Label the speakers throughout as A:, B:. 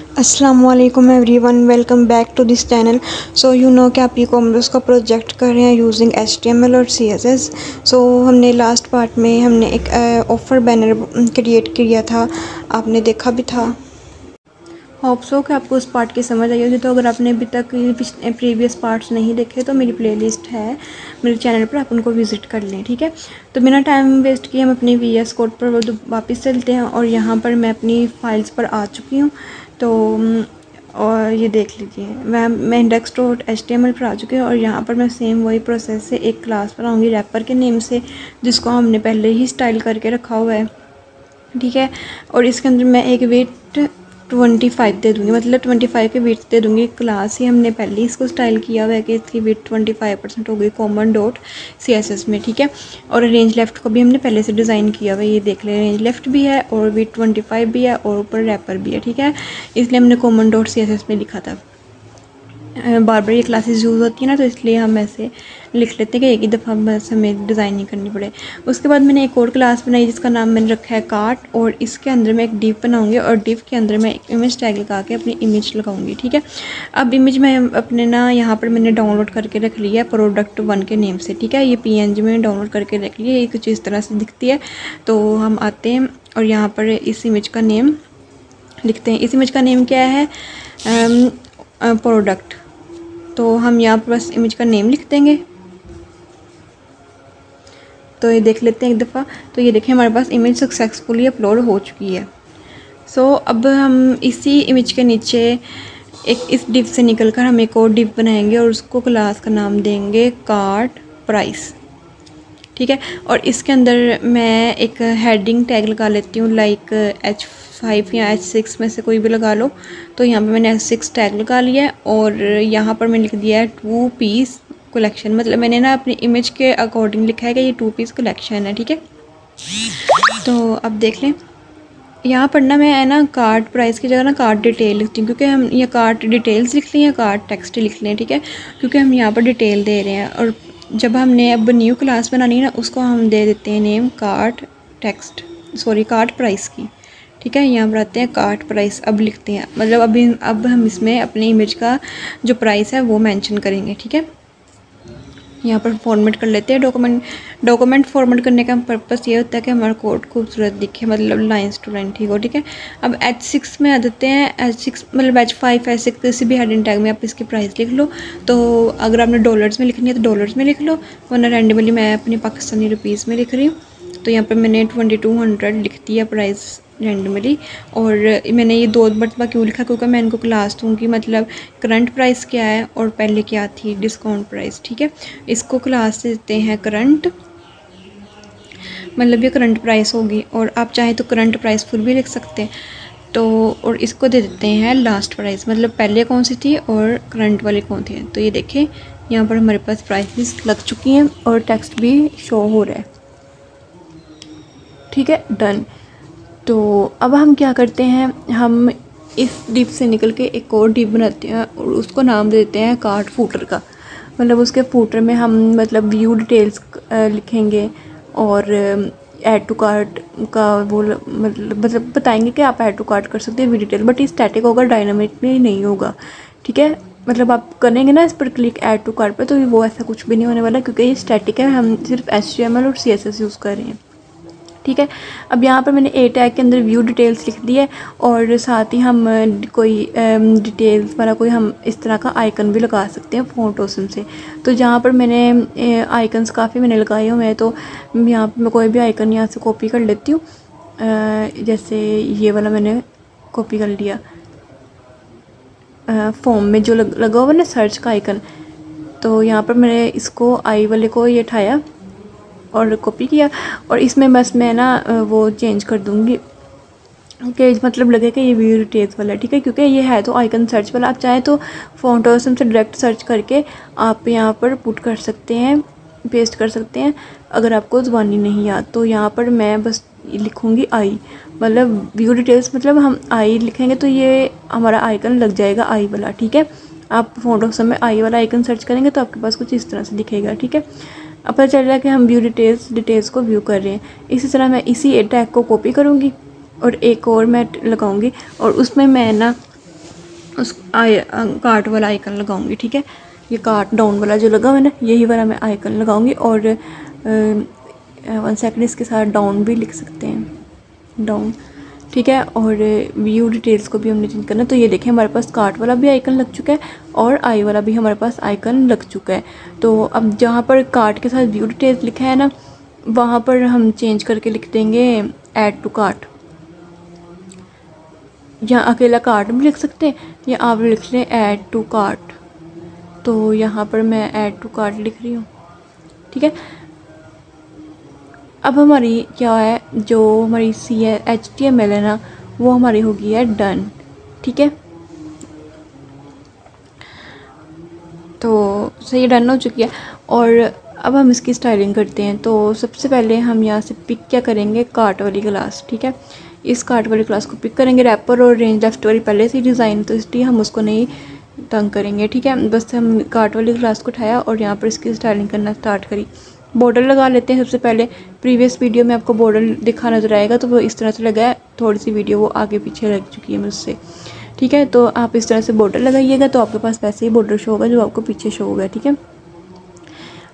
A: अस्सलामुअलैकुम everyone, welcome back to this channel. So you know कि आप ई कॉमर्स का प्रोजेक्ट कर रहे हैं यूजिंग HTML और CSS। सो हमने लास्ट पार्ट में हमने एक ऑफ़र बैनर क्रिएट किया था, आपने देखा भी था। होप सो कि आपको उस पार्ट की समझ आई होगी। तो अगर आपने अभी तक प्रीवियस पार्ट्स नहीं देखे तो मेरी प्लेलिस्ट है मेरे चैनल पर, आप उनको विज़िट कर लें, ठीक है। तो बिना टाइम वेस्ट किए हम अपनी VS कोड पर वापस चलते हैं और यहाँ पर मैं अपनी फाइल्स पर आ चुकी हूँ। तो और ये देख लीजिए मैं index.html पर आ चुकी हूँ और यहाँ पर मैं सेम वही प्रोसेस से एक क्लास बनाऊँगी रैपर के नेम से, जिसको हमने पहले ही स्टाइल करके रखा हुआ है, ठीक है। और इसके अंदर मैं एक वेट 25 दे दूँगी, मतलब 25 के वेट दे दूँगी। क्लास ही हमने पहले ही इसको स्टाइल किया हुआ है कि इसकी वेट 25% हो गई कॉमन डॉट CSS में, ठीक है। और रेंज लेफ़्ट को भी हमने पहले से डिज़ाइन किया हुआ है, ये देख लें, रेंज लेफ़्ट भी है और वेट 25 भी है और ऊपर रैपर भी है, ठीक है। इसलिए हमने कॉमन डॉट CSS में लिखा था। बार बार ये क्लासेस यूज़ होती है ना, तो इसलिए हम ऐसे लिख लेते हैं कि एक ही दफ़ा बस हमें डिज़ाइन नहीं करनी पड़े। उसके बाद मैंने एक और क्लास बनाई जिसका नाम मैंने रखा है कार्ट, और इसके अंदर मैं एक डिव बनाऊंगी और डिव के अंदर मैं एक इमेज टैग लगा के अपनी इमेज लगाऊंगी, ठीक है। अब इमेज मैं अपने ना यहाँ पर मैंने डाउनलोड करके रख लिया है प्रोडक्ट 1 के नेम से, ठीक है। ये PNG में डाउनलोड करके रख लिया, ये कुछ इस तरह से दिखती है। तो हम आते हैं और यहाँ पर इस इमेज का नेम लिखते हैं। इस इमेज का नेम क्या है? प्रोडक्ट। तो हम यहाँ पर बस इमेज का नेम लिख देंगे। तो ये देख लेते हैं एक दफ़ा। तो ये देखें हमारे पास इमेज सक्सेसफुली अपलोड हो चुकी है। सो अब हम इसी इमेज के नीचे एक इस डिव से निकलकर हम एक और डिव बनाएंगे और उसको क्लास का नाम देंगे कार्ट प्राइस, ठीक है। और इसके अंदर मैं एक हेडिंग टैग लगा लेती हूँ, लाइक H5 या H6 में से कोई भी लगा लो। तो यहाँ पे मैंने H6 टैग लगा लिया है और यहाँ पर मैंने लिख दिया है 2 पीस कलेक्शन, मतलब मैंने ना अपनी इमेज के अकॉर्डिंग लिखा है कि ये 2 पीस कलेक्शन है, ठीक है। तो अब देख लें, यहाँ पर ना मैं ना कार्ट प्राइस की जगह ना कार्ट डिटेल लिखती हूँ, क्योंकि हम ये कार्ट डिटेल्स लिख लें या कार्ट टेक्स्ट लिख लें, ठीक है, क्योंकि हम यहाँ पर डिटेल दे रहे हैं। और जब हमने अब न्यू क्लास बनानी है ना, उसको हम दे देते हैं name cart text, sorry cart price की, ठीक है। यहाँ पर आते हैं कार्ट प्राइस, अब लिखते हैं, मतलब अब हम इसमें अपनी इमेज का जो प्राइस है वो मेंशन करेंगे, ठीक है। यहाँ पर फॉर्मेट कर लेते हैं डॉक्यूमेंट फॉर्मेट करने का पर्पस ये होता है कि हमारा कोड खूबसूरत दिखे, मतलब लाइन्स टू लाइन ठीक हो, ठीक है। अब H6 में आ जाते हैं। H6 मतलब H5 H6 किसी भी हेडिंग टैग में आप इसकी प्राइस लिख लो। तो अगर आपने डॉलर्स में लिखनी है तो डॉलर्स में लिख लो, वरना रैंडमली मैं अपनी पाकिस्तानी रुपीज़ में लिख रही हूँ। तो यहाँ पर मैंने 2200 लिख दिया प्राइस रैंडमली। और मैंने ये 2 मरतबा क्यों लिखा, क्योंकि मैं इनको क्लास दूँगी, मतलब करंट प्राइस क्या है और पहले क्या थी डिस्काउंट प्राइस, ठीक है। इसको क्लास देते हैं करंट, मतलब ये करंट प्राइस होगी, और आप चाहें तो करंट प्राइस फुल भी लिख सकते हैं। तो और इसको दे देते हैं लास्ट प्राइस, मतलब पहले कौन सी थी और करंट वाली कौन थी। तो ये देखें यहाँ पर हमारे पास प्राइसेस लग चुकी हैं और टेक्स्ट भी शो हो रहा है, ठीक है, डन। तो अब हम क्या करते हैं, हम इस डिव से निकल के एक और डिव बनाते हैं और उसको नाम देते हैं कार्ट फूटर का, मतलब उसके फूटर में हम मतलब व्यू डिटेल्स लिखेंगे और ऐड टू कार्ट का वो मतलब बताएंगे कि आप ऐड टू कार्ट कर सकते हैं व्यू डिटेल, बट ये स्टैटिक होगा, डायनामिकली नहीं होगा, ठीक है। मतलब आप करेंगे ना इस पर क्लिक ऐड टू कार्ट पर, तो वो ऐसा कुछ भी नहीं होने वाला, क्योंकि ये स्टैटिक है, हम सिर्फ HTML और CSS यूज़ कर रहे हैं, ठीक है। अब यहाँ पर मैंने A टैग के अंदर व्यू डिटेल्स लिख दी है और साथ ही हम कोई डिटेल्स वाला कोई हम इस तरह का आइकन भी लगा सकते हैं फ़ॉन्ट ऑसम से। तो जहाँ पर मैंने आइकन्स काफ़ी मैंने लगाए हुए हैं, तो यहाँ पर मैं कोई भी आइकन यहाँ से कॉपी कर लेती हूँ। जैसे ये वाला मैंने कॉपी कर लिया, फॉर्म में जो लगा हुआ ना सर्च का आइकन। तो यहाँ पर मैंने इसको आई वाले को ये उठाया और कॉपी किया, और इसमें बस मैं ना वो चेंज कर दूँगी कि मतलब लगे कि ये व्यू डिटेल्स वाला है, ठीक है, क्योंकि ये है तो आइकन सर्च वाला। आप चाहें तो फ़ॉन्ट ऑसम से डायरेक्ट सर्च करके आप यहाँ पर पुट कर सकते हैं, पेस्ट कर सकते हैं, अगर आपको ज़ुबानी नहीं याद। तो यहाँ पर मैं बस लिखूँगी आई, मतलब व्यू डिटेल्स, मतलब हम आई लिखेंगे तो ये हमारा आइकन लग जाएगा आई वाला, ठीक है। आप फ़ॉन्ट ऑसम में आई वाला आइकन सर्च करेंगे तो आपके पास कुछ इस तरह से दिखेगा, ठीक है। अब पता चल रहा है कि हम व्यू डिटेल्स को व्यू कर रहे हैं। इसी तरह मैं इसी टैग को कॉपी करूँगी और एक और मैं लगाऊंगी और उसमें मैं ना उस कार्ट वाला आइकन लगाऊंगी। ठीक है, ये कार्ट डाउन वाला जो लगा हुआ है ना, यही वाला मैं आइकन लगाऊंगी। और 1 सेकंड, इसके साथ डाउन भी लिख सकते हैं, डाउन। ठीक है, और व्यू डिटेल्स को भी हमने चेंज करना। तो ये देखें हमारे पास कार्ट वाला भी आइकन लग चुका है और आई वाला भी हमारे पास आइकन लग चुका है। तो अब जहाँ पर कार्ट के साथ व्यू डिटेल्स लिखा है ना, वहाँ पर हम चेंज करके लिख देंगे ऐड टू कार्ट। यहाँ अकेला कार्ट भी लिख सकते हैं या आप लिख लें ऐड टू कार्ट। तो यहाँ पर मैं ऐड टू कार्ट लिख रही हूँ। ठीक है, अब हमारी क्या है, जो हमारी HTML है ना, वो हमारी हो गई है डन। ठीक है, तो सही डन हो चुकी है। और अब हम इसकी स्टाइलिंग करते हैं। तो सबसे पहले हम यहाँ से पिक क्या करेंगे, कार्ट वाली क्लास। ठीक है, इस कार्ट वाली क्लास को पिक करेंगे। रैपर और रेंज लेफ्ट वाली पहले से ही डिज़ाइन, तो इसलिए हम उसको नहीं तंग करेंगे। ठीक है, बस हम कार्ट वाली क्लास को उठाया और यहाँ पर इसकी स्टाइलिंग करना स्टार्ट करी। बॉर्डर लगा लेते हैं सबसे पहले। प्रीवियस वीडियो में आपको बॉर्डर दिखा नज़र आएगा, तो वो इस तरह से लगा है। थोड़ी सी वीडियो वो आगे पीछे लग चुकी है मुझसे। ठीक है, तो आप इस तरह से बॉर्डर लगाइएगा, तो आपके पास वैसे ही बॉर्डर शो होगा जो आपको पीछे शो होगा। ठीक है,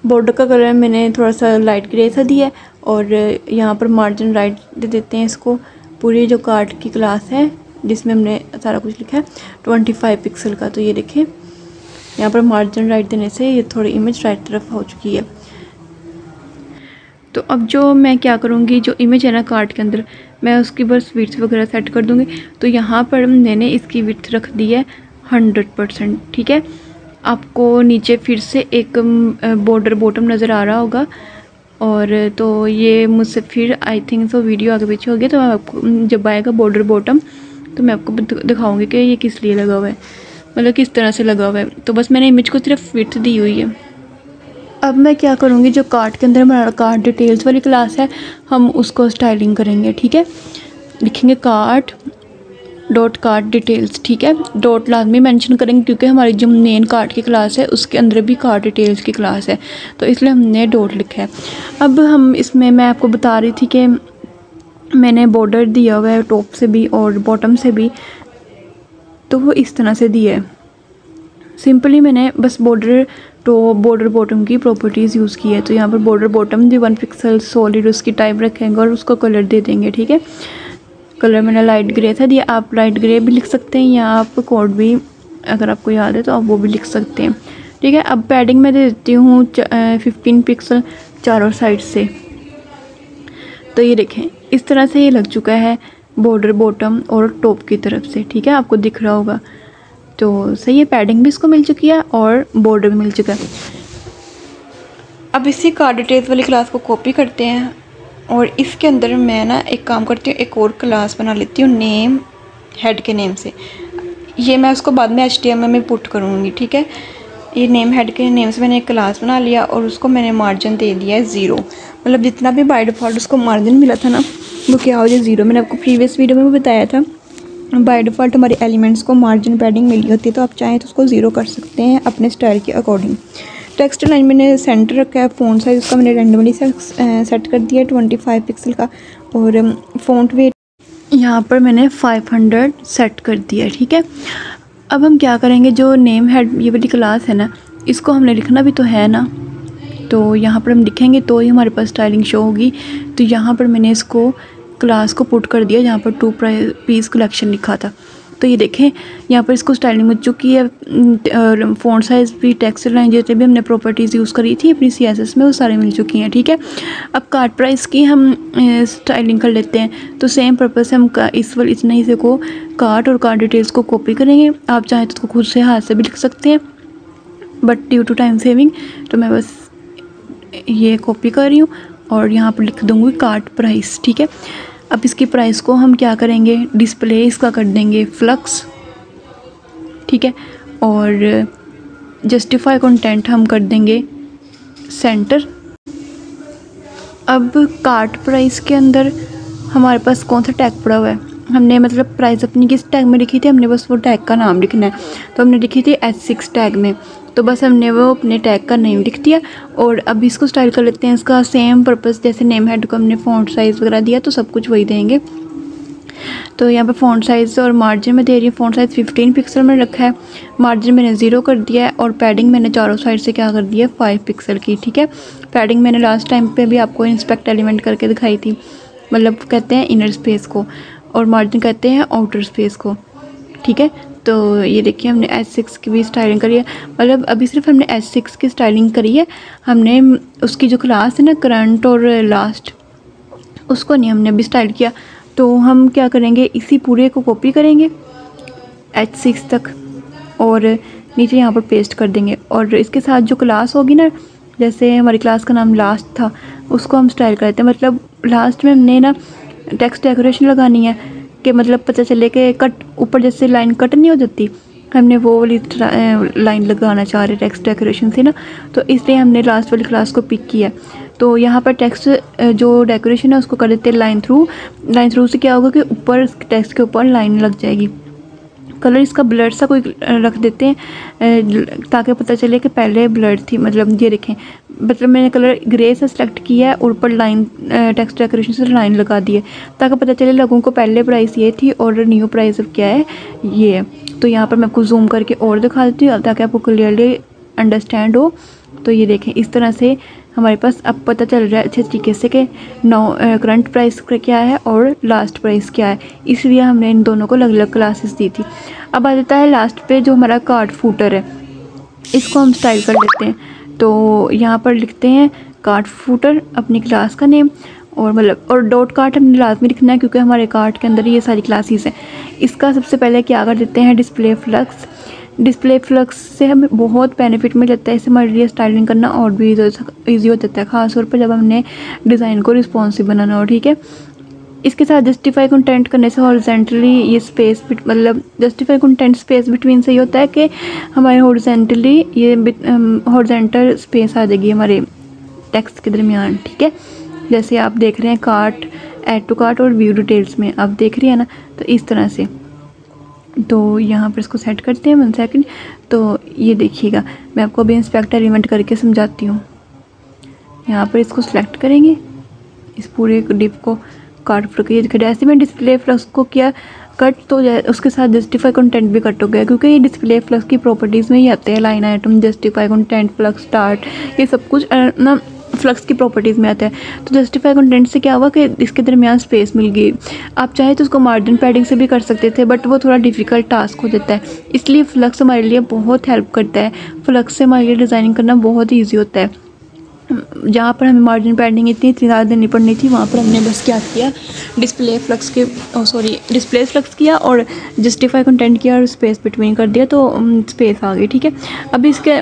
A: बॉर्डर का कलर मैंने थोड़ा सा लाइट ग्रे सा दिया है और यहाँ पर मार्जिन राइट दे देते हैं इसको। पूरी जो कार्ट की क्लास है जिसमें हमने सारा कुछ लिखा है 25 पिक्सल का। तो ये देखें यहाँ पर मार्जिन राइट देने से ये थोड़ी इमेज राइट तरफ हो चुकी है। तो अब जो मैं क्या करूँगी, जो इमेज है ना कार्ट के अंदर, मैं उसकी बस विड्थ वगैरह सेट कर दूँगी। तो यहाँ पर मैंने इसकी विड्थ रख दी है 100%। ठीक है, आपको नीचे फिर से एक बॉर्डर बॉटम नज़र आ रहा होगा। और तो ये मुझसे फिर आई थिंक सो वीडियो आगे पीछे हो गया। तो मैं आपको जब आएगा बॉर्डर बॉटम तो मैं आपको दिखाऊंगी कि ये किस लिए लगा हुआ है, मतलब किस तरह से लगा हुआ है। तो बस मैंने इमेज को सिर्फ विड्थ दी हुई है। अब मैं क्या करूँगी, जो कार्ट के अंदर हमारा कार्ट डिटेल्स वाली क्लास है, हम उसको स्टाइलिंग करेंगे। ठीक है, लिखेंगे कार्ट डॉट कार्ट डिटेल्स। ठीक है, डॉट लाजमी मेंशन करेंगे क्योंकि हमारी जो मेन कार्ट की क्लास है उसके अंदर भी कार्ट डिटेल्स की क्लास है, तो इसलिए हमने डॉट लिखा है। अब हम इसमें, मैं आपको बता रही थी कि मैंने बॉर्डर दिया हुआ है टॉप से भी और बॉटम से भी, तो वो इस तरह से दिया है। सिंपली मैंने बस बॉर्डर बॉटम की प्रॉपर्टीज़ यूज़ की है। तो यहाँ पर बॉर्डर बॉटम भी 1 पिक्सल सॉलिड उसकी टाइप रखेंगे और उसको कलर दे देंगे। ठीक है, कलर मैंने लाइट ग्रे था दिया, आप लाइट ग्रे भी लिख सकते हैं या आप कोड भी अगर आपको याद है तो आप वो भी लिख सकते हैं। ठीक है, अब पैडिंग में दे देती हूँ 15 पिक्सल चारों साइड से। तो ये देखें इस तरह से ये लग चुका है बॉर्डर बॉटम और टॉप की तरफ से। ठीक है, आपको दिख रहा होगा। तो सही है, पैडिंग भी इसको मिल चुकी है और बॉर्डर भी मिल चुका है। अब इसी कार्ट डिटेल्स वाली क्लास को कॉपी करते हैं और इसके अंदर मैं ना एक काम करती हूँ, एक और क्लास बना लेती हूँ नेम हेड के नेम से। ये मैं उसको बाद में HTML में पुट करूँगी। ठीक है, ये नेम हेड के नेम से मैंने एक क्लास बना लिया और उसको मैंने मार्जिन दे दिया है 0। मतलब जितना भी बाय डिफ़ॉल्ट उसको मार्जिन मिला था ना, वो क्या हो जाए 0। मैंने आपको प्रीवियस वीडियो में भी बताया था, बाय डिफ़ॉल्ट हमारे एलिमेंट्स को मार्जिन पैडिंग मिली होती है, तो आप चाहें तो उसको 0 कर सकते हैं अपने स्टाइल के अकॉर्डिंग। टेक्स्ट लाइन मैंने सेंटर रखा है। फ़ॉन्ट साइज़ उसका मैंने रैंडमली सेट कर दिया है 25 पिक्सल का। और फ़ॉन्ट वेट यहाँ पर मैंने 500 सेट कर दिया है। ठीक है, अब हम क्या करेंगे, जो नेम हेड ये वाली क्लास है ना, इसको हमने लिखना भी तो है ना, तो यहाँ पर हम लिखेंगे तो ही हमारे पास स्टाइलिंग शो होगी। तो यहाँ पर मैंने इसको क्लास को पुट कर दिया जहाँ पर 2 पीस कलेक्शन लिखा था। तो ये देखें यहाँ पर इसको स्टाइलिंग मिल चुकी है। और फ़ॉन्ट साइज़ भी, टेक्स्ट लाइन जितने भी हमने प्रॉपर्टीज़ यूज़ करी थी अपनी CSS में, वो सारी मिल चुकी हैं। ठीक है, अब कार्ट प्राइस की हम स्टाइलिंग कर लेते हैं। तो सेम पर्पज़ से हम इस इतना हिस्से को कार्ट और कार्ट डिटेल्स को कॉपी करेंगे। आप चाहें तो उसको खुद से हाथ से भी लिख सकते हैं, but due to time saving तो मैं बस ये कॉपी कर रही हूँ और यहाँ पर लिख दूँगी कार्ट प्राइस। ठीक है, अब इसकी प्राइस को हम क्या करेंगे, डिस्प्ले इसका कर देंगे फ्लक्स। ठीक है, और जस्टिफाई कंटेंट हम कर देंगे सेंटर। अब कार्ट प्राइस के अंदर हमारे पास कौन सा टैग पड़ा हुआ है, हमने मतलब प्राइस अपनी किस टैग में लिखी थी, हमने बस वो टैग का नाम लिखना है। तो हमने लिखी थी H6 टैग में, तो बस हमने वो अपने टैग का नेम लिख दिया। और अब इसको स्टाइल कर लेते हैं। इसका सेम पर्पस जैसे नेम हेड को हमने फ़ॉन्ट साइज़ वगैरह दिया, तो सब कुछ वही देंगे। तो यहाँ पे फ़ॉन्ट साइज़ और मार्जिन में दे रही है। फ़ॉन्ट साइज़ 15 पिक्सल में रखा है, मार्जिन मैंने 0 कर दिया है और पैडिंग मैंने चारों साइड से क्या कर दिया है 5 पिक्सल की, ठीक है। पैडिंग मैंने लास्ट टाइम पे भी आपको इंस्पेक्ट एलिमेंट करके दिखाई थी, मतलब कहते हैं इनर स्पेस को, और मार्जिन कहते हैं आउटर स्पेस को, ठीक है। तो ये देखिए हमने H6 की भी स्टाइलिंग करी है, मतलब अभी सिर्फ हमने H6 की स्टाइलिंग करी है, हमने उसकी जो क्लास है ना करंट और लास्ट, उसको नहीं हमने अभी स्टाइल किया। तो हम क्या करेंगे, इसी पूरे को कॉपी करेंगे H6 तक और नीचे यहाँ पर पेस्ट कर देंगे, और इसके साथ जो क्लास होगी ना, जैसे हमारी क्लास का नाम लास्ट था, उसको हम स्टाइल करते हैं। मतलब लास्ट में हमने ना टेक्स्ट डेकोरेशन लगानी है कि मतलब पता चले कि कट ऊपर जैसे लाइन कट नहीं हो जाती, हमने वो वाली लाइन लगाना चाह रहे टेक्स्ट डेकोरेशन से ना, तो इसलिए हमने लास्ट वाली क्लास को पिक किया। तो यहाँ पर टेक्स्ट जो डेकोरेशन है उसको कर देते हैं लाइन थ्रू। लाइन थ्रू से क्या होगा कि ऊपर टेक्स्ट के ऊपर लाइन लग जाएगी। कलर इसका ब्लड सा कोई रख देते हैं ताकि पता चले कि पहले ब्लड थी, मतलब ये देखें, मतलब मैंने कलर ग्रे से सेलेक्ट किया है और ऊपर लाइन टेक्स्ट डेकोरेशन से लाइन लगा दी है ताकि पता चले लोगों को पहले प्राइस ये थी और न्यू प्राइस अब क्या है ये है। तो यहाँ पर मैं आपको जूम करके और दिखा देती हूँ ताकि आपको क्लियरली अंडरस्टैंड हो। तो ये देखें इस तरह से हमारे पास अब पता चल रहा है अच्छे तरीके से कि करंट प्राइस क्या है और लास्ट प्राइस क्या है, इसलिए हमने इन दोनों को अलग अलग क्लासेस दी थी। अब आ जाता है लास्ट पे जो हमारा कार्ड फूटर है, इसको हम स्टाइल कर लेते हैं। तो यहाँ पर लिखते हैं कार्ड फूटर अपनी क्लास का नेम, और मतलब और डॉट कार्ड हमने लाजमी लिखना है क्योंकि हमारे कार्ड के अंदर ये सारी क्लासेस हैं। इसका सबसे पहले क्या कर देते हैं डिस्प्ले फ्लक्स। डिस्प्ले फ्लक्स से हमें बहुत बेनिफिट मिल जाता है, इससे हमारे लिए स्टाइलिंग करना और भी ईजी हो जाता है, ख़ासतौर पर जब हमने डिज़ाइन को रिस्पॉन्सिव बनाना हो, ठीक है। इसके साथ जस्टिफाई कंटेंट करने से हॉरिजेंटली ये स्पेस मतलब जस्टिफाई कंटेंट स्पेस बिटवीन से ये होता है कि हमारे हॉरिजेंटली ये हॉरिजेंटल स्पेस आ जाएगी हमारे टेक्स्ट के दरमियान, ठीक है। जैसे आप देख रहे हैं कार्ट, ऐड टू कार्ट और व्यू डिटेल्स में आप देख रही हैं ना, तो इस तरह से। तो यहाँ पर इसको सेट करते हैं 1 सेकंड। तो ये देखिएगा मैं आपको अभी इंस्पेक्ट एलिमेंट करके समझाती हूँ। यहाँ पर इसको सिलेक्ट करेंगे, इस पूरे डिप को कार्ड फ्लक्स ये दिखा, जैसे मैं डिस्प्ले फ्लक्स को किया कट तो उसके साथ जस्टिफाई कंटेंट भी कट हो गया क्योंकि ये डिस्प्ले फ्लक्स की प्रॉपर्टीज़ में ही आते हैं, line item, justify content, flux start, ये सब कुछ ना फ्लक्स की प्रॉपर्टीज़ में आता है। तो जस्टिफाई कंटेंट से क्या हुआ कि इसके दरमियान स्पेस मिल गई। आप चाहे तो उसको मार्जिन पैडिंग से भी कर सकते थे बट वो थोड़ा डिफ़िकल्ट टास्क हो जाता है, इसलिए फ्लक्स हमारे लिए बहुत हेल्प करता है। फ्लक्स से हमारे लिए डिज़ाइनिंग करना बहुत ईजी होता है। जहाँ पर हमें मार्जिन पैडिंग इतनी ज़्यादा देनी पड़नी थी वहाँ पर हमने बस क्या किया डिस्प्ले फ्लक्स किया और जस्टिफाई कंटेंट किया और स्पेस बिटवीन कर दिया, तो स्पेस आ गई, ठीक है। अब इसके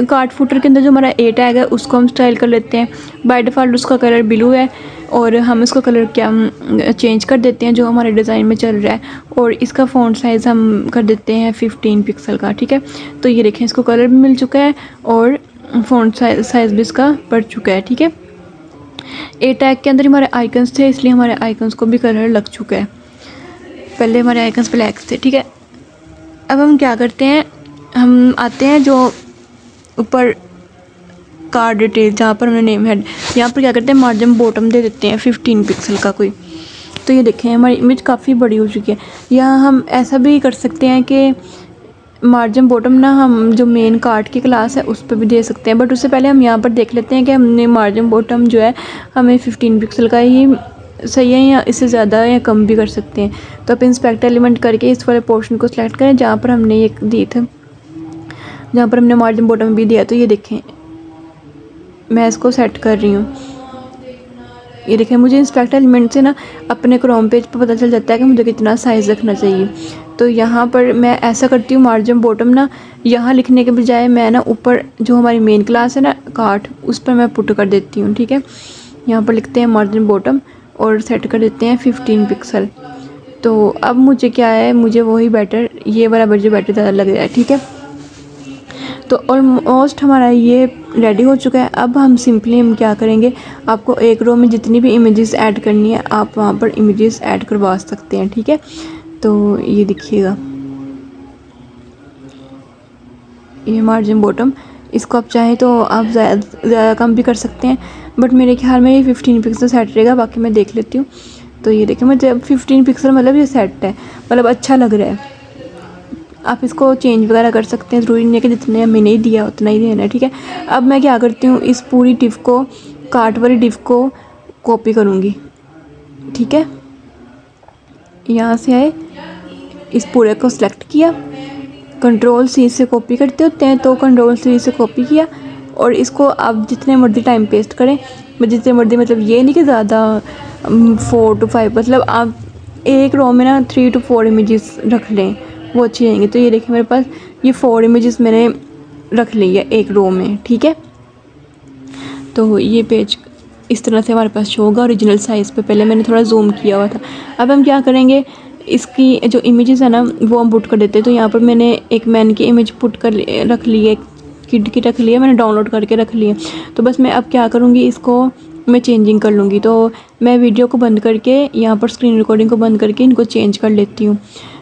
A: कार्ड फुटर के अंदर जो हमारा ए टैग है उसको हम स्टाइल कर लेते हैं। बाय डिफ़ॉल्ट उसका कलर ब्लू है और हम इसका कलर क्या चेंज कर देते हैं जो हमारे डिज़ाइन में चल रहा है, और इसका फ़ॉन्ट साइज़ हम कर देते हैं 15 पिक्सल का, ठीक है। तो ये देखें इसको कलर भी मिल चुका है और फ़ॉन्ट साइज़ भी इसका बढ़ चुका है, ठीक है। ए टैग के अंदर हमारे आइकन्स थे इसलिए हमारे आइकन्स को भी कलर लग चुका है, पहले हमारे आइकन्स ब्लैक थे, ठीक है। अब हम क्या करते हैं, हम आते हैं जो ऊपर कार्ड डिटेल जहाँ पर हमने नेम हेड, यहाँ पर क्या करते हैं मार्जिन बॉटम दे देते हैं 15 पिक्सल का कोई। तो ये देखें हमारी इमेज काफ़ी बड़ी हो चुकी है। यहाँ हम ऐसा भी कर सकते हैं कि मार्जिन बॉटम ना हम जो मेन कार्ड की क्लास है उस पर भी दे सकते हैं, बट उससे पहले हम यहाँ पर देख लेते हैं कि हमने मार्जिन बॉटम जो है हमें 15 पिक्सल का ही सही है या इससे ज़्यादा या कम भी कर सकते हैं। तो आप इंस्पेक्ट एलिमेंट करके इस वाले पोर्शन को सिलेक्ट करें जहाँ पर हमने ये दी था, जहाँ पर हमने मार्जिन बॉटम भी दिया। तो ये देखें मैं इसको सेट कर रही हूँ, ये देखें मुझे इंस्पेक्ट एलिमेंट से ना अपने क्रोम पेज पर पता चल जाता है कि मुझे कितना साइज़ रखना चाहिए। तो यहाँ पर मैं ऐसा करती हूँ मार्जिन बॉटम ना यहाँ लिखने के बजाय मैं ना ऊपर जो हमारी मेन क्लास है ना कार्ड उस पर मैं पुट कर देती हूँ, ठीक है। यहाँ पर लिखते हैं मार्जिन बॉटम और सेट कर देते हैं 15 पिक्सल। तो अब मुझे क्या है, मुझे वही बेटर ये वाला मुझे बेटर ज़्यादा लग रहा है, ठीक है। तो ऑलमोस्ट हमारा ये रेडी हो चुका है। अब हम सिंपली हम क्या करेंगे, आपको एक रो में जितनी भी इमेजेस ऐड करनी है आप वहाँ पर इमेजेस ऐड करवा सकते हैं, ठीक है। तो ये देखिएगा ये मार्जिन बॉटम, इसको आप चाहें तो आप ज़्यादा कम भी कर सकते हैं बट मेरे ख्याल में ये 15 पिक्सल सेट रहेगा, बाकी मैं देख लेती हूँ। तो ये देखिए मुझे 15 पिक्सल मतलब ये सेट है, मतलब अच्छा लग रहा है। आप इसको चेंज वगैरह कर सकते हैं, ज़रूरी नहीं है कि जितने मैंने ही दिया उतना ही देना है, ठीक है। अब मैं क्या करती हूँ, इस पूरी डिव को, कार्ट वाली डिव को कॉपी करूँगी, ठीक है। यहाँ से आए, इस पूरे को सिलेक्ट किया, कंट्रोल सी से कॉपी करते होते हैं तो कंट्रोल सी से कॉपी किया, और इसको आप जितने मर्जी टाइम पेस्ट करें, जितने मर्जी, मतलब ये नहीं कि ज़्यादा 4 to 5, मतलब आप एक रो में ना 3 to 4 इमेजेस रख लें, वो अच्छी रहेंगी। तो ये देखिए मेरे पास ये 4 इमेजेस मैंने रख ली है एक रो में, ठीक है। तो ये पेज इस तरह से हमारे पास शो होगा ओरिजिनल साइज़ पे। पहले मैंने थोड़ा जूम किया हुआ था। अब हम क्या करेंगे, इसकी जो इमेजेस है ना वो हम पुट कर देते हैं। तो यहाँ पर मैंने एक मैन की इमेज पुट कर रख ली है, किड की रख ली है, मैंने डाउनलोड करके रख ली है। तो बस मैं अब क्या करूँगी, इसको मैं चेंजिंग कर लूँगी। तो मैं वीडियो को बंद करके यहाँ पर स्क्रीन रिकॉर्डिंग को बंद करके इनको चेंज कर लेती हूँ।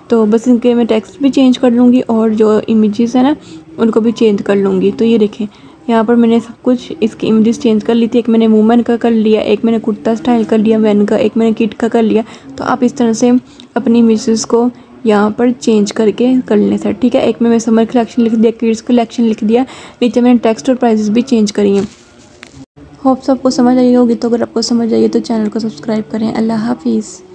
A: तो बस इनके मैं टेक्स्ट भी चेंज कर लूँगी और जो इमेजेस है ना उनको भी चेंज कर लूँगी। तो ये देखें यहाँ पर मैंने सब कुछ इसकी इमेजेस चेंज कर ली थी। एक मैंने वुमेन का कर लिया, एक मैंने कुर्ता स्टाइल कर लिया मैन का, एक मैंने किड का कर लिया। तो आप इस तरह से अपनी इमेजेस को यहाँ पर चेंज करके कर लें सर, ठीक है। एक में मैं समर कलेक्शन लिख दिया, किड्स कलेक्शन लिख दिया, नीचे मैंने टेक्स्ट और प्राइजेस भी चेंज करी हैं। होप सबको समझ आई होगी। तो अगर आपको समझ आई है तो चैनल को सब्सक्राइब करें। अल्लाह हाफिज़।